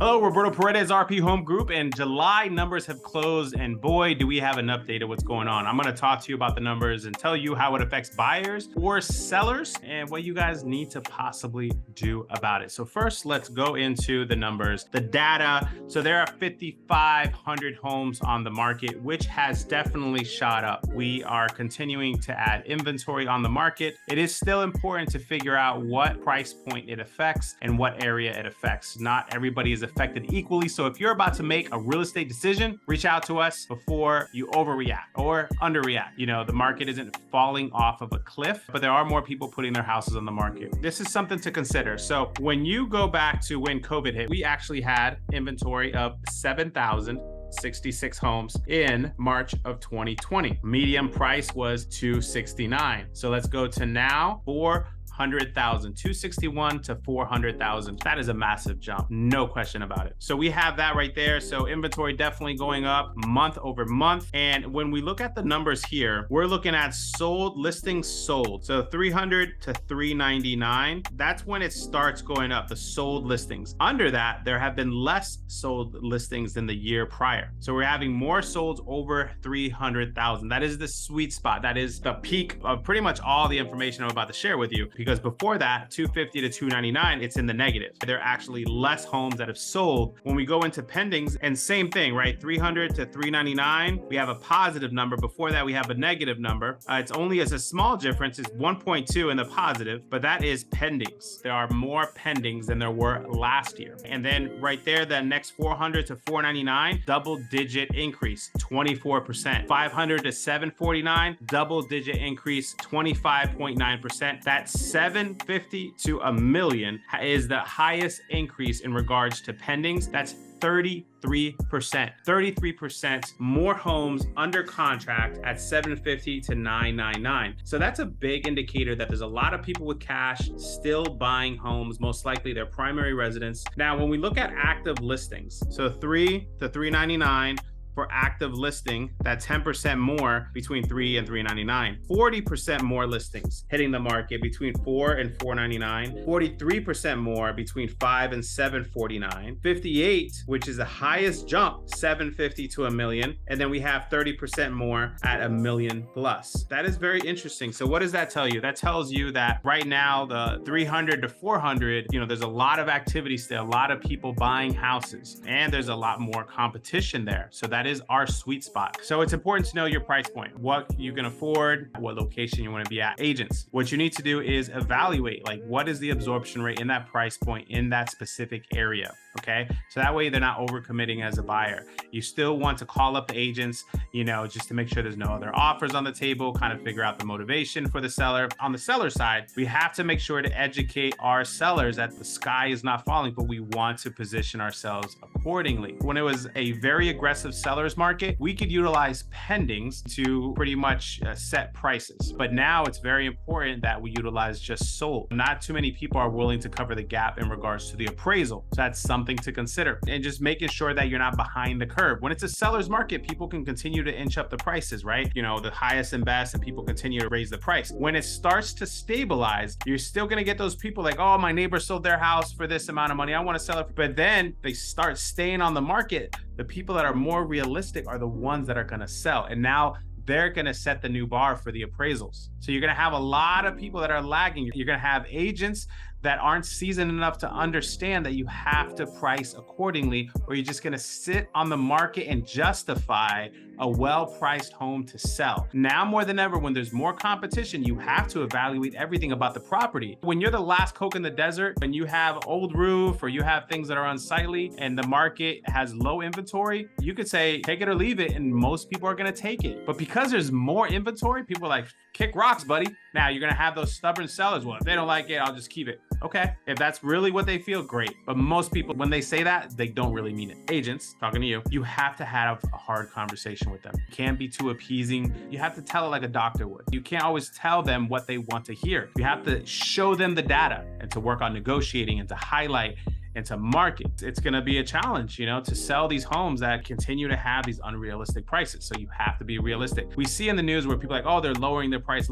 Hello, Roberto Paredes, RP Home Group, and July numbers have closed, and boy, do we have an update of what's going on. I'm going to talk to you about the numbers and tell you how it affects buyers or sellers and what you guys need to possibly do about it. So first, let's go into the numbers, the data. So there are 5,500 homes on the market, which has definitely shot up. We are continuing to add inventory on the market. It is still important to figure out what price point it affects and what area it affects. Not everybody is affected equally. So if you're about to make a real estate decision, reach out to us before you overreact or underreact. You know, the market isn't falling off of a cliff, but there are more people putting their houses on the market. This is something to consider. So when you go back to when COVID hit, we actually had inventory of 7,066 homes in March of 2020. Median price was $269. So let's go to now, 400,000, 261 to 400,000. That is a massive jump, no question about it. So we have that right there. So inventory definitely going up month over month. And when we look at the numbers here, we're looking at sold listings sold. So 300 to 399, that's when it starts going up, the sold listings. Under that, there have been less sold listings than the year prior. So we're having more solds over 300,000. That is the sweet spot. That is the peak of pretty much all the information I'm about to share with you. Because before that, 250 to 299, it's in the negative. There are actually less homes that have sold. When we go into pendings, and same thing, right? 300 to 399, we have a positive number. Before that, we have a negative number. It's only as a small difference, it's 1.2 in the positive, but that is pendings. There are more pendings than there were last year. And then right there, the next 400 to 499, double digit increase, 24%. 500 to 749, double digit increase, 25.9%. That's 750 to a million is the highest increase in regards to pendings. That's 33% more homes under contract at 750 to 999. So that's a big indicator that there's a lot of people with cash still buying homes, most likely their primary residence. Now, when we look at active listings, so 3 to 399, for active listing, that's 10% more between 3 and 399. 40% more listings hitting the market between 4 and 499. 43% more between 5 and 749. 58, which is the highest jump, 750 to a million. And then we have 30% more at a million plus. That is very interesting. So what does that tell you? That tells you that right now, the 300 to 400, there's a lot of activity still, a lot of people buying houses, and there's a lot more competition there. So that is our sweet spot. So it's important to know your price point, what you can afford, what location you want to be at. Agents, what you need to do is evaluate, like, what is the absorption rate in that price point in that specific area. Okay, so that way they're not overcommitting as a buyer. You still want to call up the agents, just to make sure there's no other offers on the table, kind of figure out the motivation for the seller. On the seller side, we have to make sure to educate our sellers that the sky is not falling, but we want to position ourselves accordingly. When it was a very aggressive seller's market, we could utilize pendings to pretty much set prices. But now it's very important that we utilize just sold. Not too many people are willing to cover the gap in regards to the appraisal. So that's something to consider, and just making sure that you're not behind the curve. When it's a seller's market, people can continue to inch up the prices, right? The highest and best, and people continue to raise the price. When it starts to stabilize, you're still going to get those people like, oh, my neighbor sold their house for this amount of money, I want to sell it. But then they start staying on the market. The people that are more realistic are the ones that are going to sell. And now they're going to set the new bar for the appraisals. So you're going to have a lot of people that are lagging. You're going to have agents that aren't seasoned enough to understand that you have to price accordingly, or you're just going to sit on the market and justify a well-priced home to sell. Now more than ever, when there's more competition, you have to evaluate everything about the property. When you're the last Coke in the desert, when you have old roof or you have things that are unsightly and the market has low inventory, you could say, take it or leave it, and most people are going to take it. But because there's more inventory, people are like, kick rocks, buddy. Now you're going to have those stubborn sellers. Well, if they don't like it, I'll just keep it. Okay, if that's really what they feel, great. But most people, when they say that, they don't really mean it. Agents, talking to you have to have a hard conversation with them. You can't be too appeasing. You have to tell it like a doctor would. You can't always tell them what they want to hear. You have to show them the data and to work on negotiating and to highlight and to market. It's going to be a challenge, to sell these homes that continue to have these unrealistic prices. So you have to be realistic. We see in the news where people are like, oh, they're lowering their price.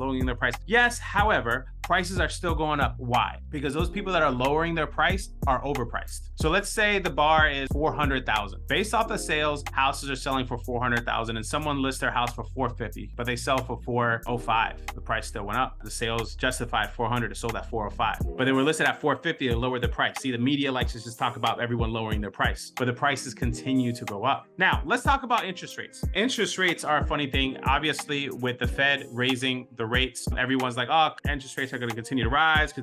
Yes, however, prices are still going up. Why? Because those people that are lowering their price are overpriced. So let's say the bar is 400,000. Based off the sales, houses are selling for 400,000 and someone lists their house for 450, but they sell for 405. The price still went up. The sales justified 400, it sold at 405. But they were listed at 450 to lower the price. See, the media likes to just talk about everyone lowering their price, but the prices continue to go up. Now, let's talk about interest rates. Interest rates are a funny thing. Obviously, with the Fed raising the rates, everyone's like, oh, interest rates are going to continue to rise,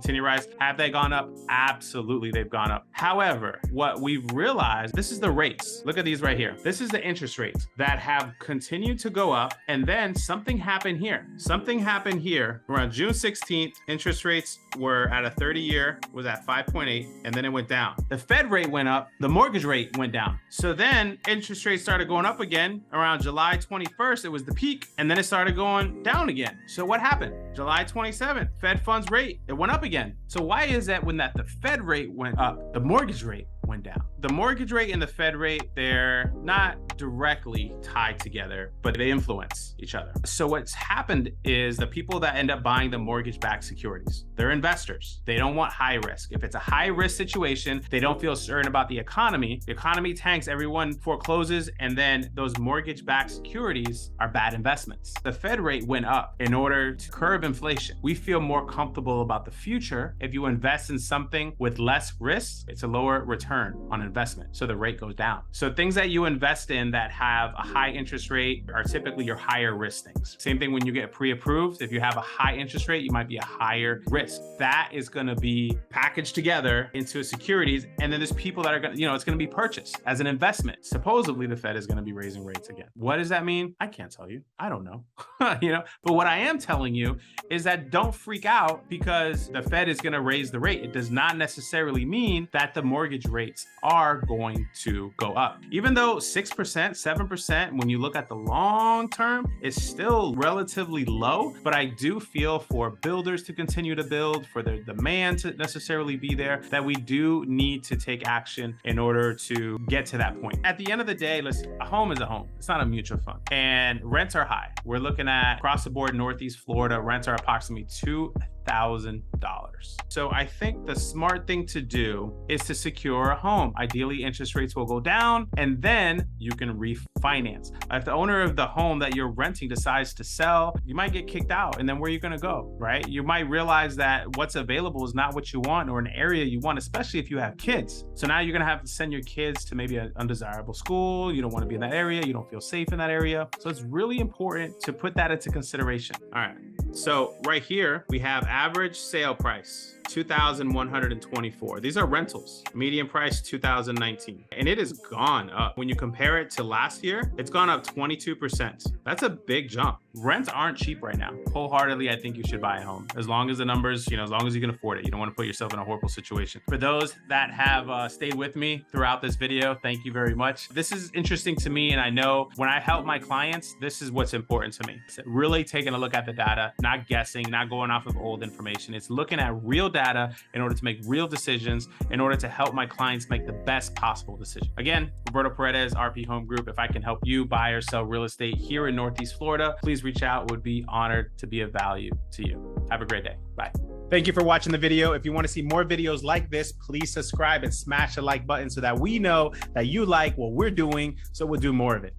Have they gone up? Absolutely, they've gone up. However, what we've realized, this is the rates. Look at these right here. This is the interest rates that have continued to go up. And then something happened here. Something happened here around June 16th. Interest rates were at a 30-year, was at 5.8, and then it went down. The Fed rate went up, the mortgage rate went down. So then interest rates started going up again around July 21st. It was the peak, and then it started going down again. So what happened? July 27th, Fed funds rate, it went up again. So why is that when the Fed rate went up, the mortgage rate went down? The mortgage rate and the Fed rate, they're not directly tied together, but they influence each other. So what's happened is the people that end up buying the mortgage-backed securities, they're investors. They don't want high risk. If it's a high risk situation, they don't feel certain about the economy. The economy tanks, everyone forecloses, and then those mortgage-backed securities are bad investments. The Fed rate went up in order to curb inflation. We feel more comfortable about the future if you invest in something with less risk. It's a lower return on investment, so the rate goes down. So things that you invest in that have a high interest rate are typically your higher risk things. Same thing when you get pre-approved. If you have a high interest rate, you might be a higher risk. That is going to be packaged together into securities, and then there's people that are going to, it's going to be purchased as an investment. Supposedly the Fed is going to be raising rates again. What does that mean? I can't tell you. I don't know. But what I am telling you is that don't freak out because the Fed is going to raise the rate. It does not necessarily mean that the mortgage rates are going to go up. Even though 6%, 7%, when you look at the long term, is still relatively low, but I do feel for builders to continue to build, for the demand to necessarily be there, that we do need to take action in order to get to that point. At the end of the day, listen, a home is a home. It's not a mutual fund. And rents are high. We're looking at across the board, Northeast Florida, rents are approximately $2,000. So I think the smart thing to do is to secure a home. Ideally, interest rates will go down and then you can refinance. If the owner of the home that you're renting decides to sell, you might get kicked out, and then where are you going to go, right? You might realize that what's available is not what you want or an area you want, especially if you have kids. So now you're going to have to send your kids to maybe an undesirable school. You don't want to be in that area. You don't feel safe in that area. So it's really important to put that into consideration. All right. So right here, we have average sale price, $2,124. These are rentals. Median price, $2,019. And it has gone up. When you compare it to last year, it's gone up 22%. That's a big jump. Rents aren't cheap right now. Wholeheartedly, I think you should buy a home. As long as the numbers, as long as you can afford it. You don't want to put yourself in a horrible situation. For those that have stayed with me throughout this video, thank you very much. This is interesting to me, and I know when I help my clients, this is what's important to me. It's really taking a look at the data, not guessing, not going off of old information. It's looking at real data in order to make real decisions, in order to help my clients make the best possible decision. Again, Roberto Paredes, RP Home Group. If I can help you buy or sell real estate here in Northeast Florida, please reach out. Would be honored to be of value to you. Have a great day. Bye. Thank you for watching the video. If you want to see more videos like this, please subscribe and smash the like button so that we know that you like what we're doing, so we'll do more of it.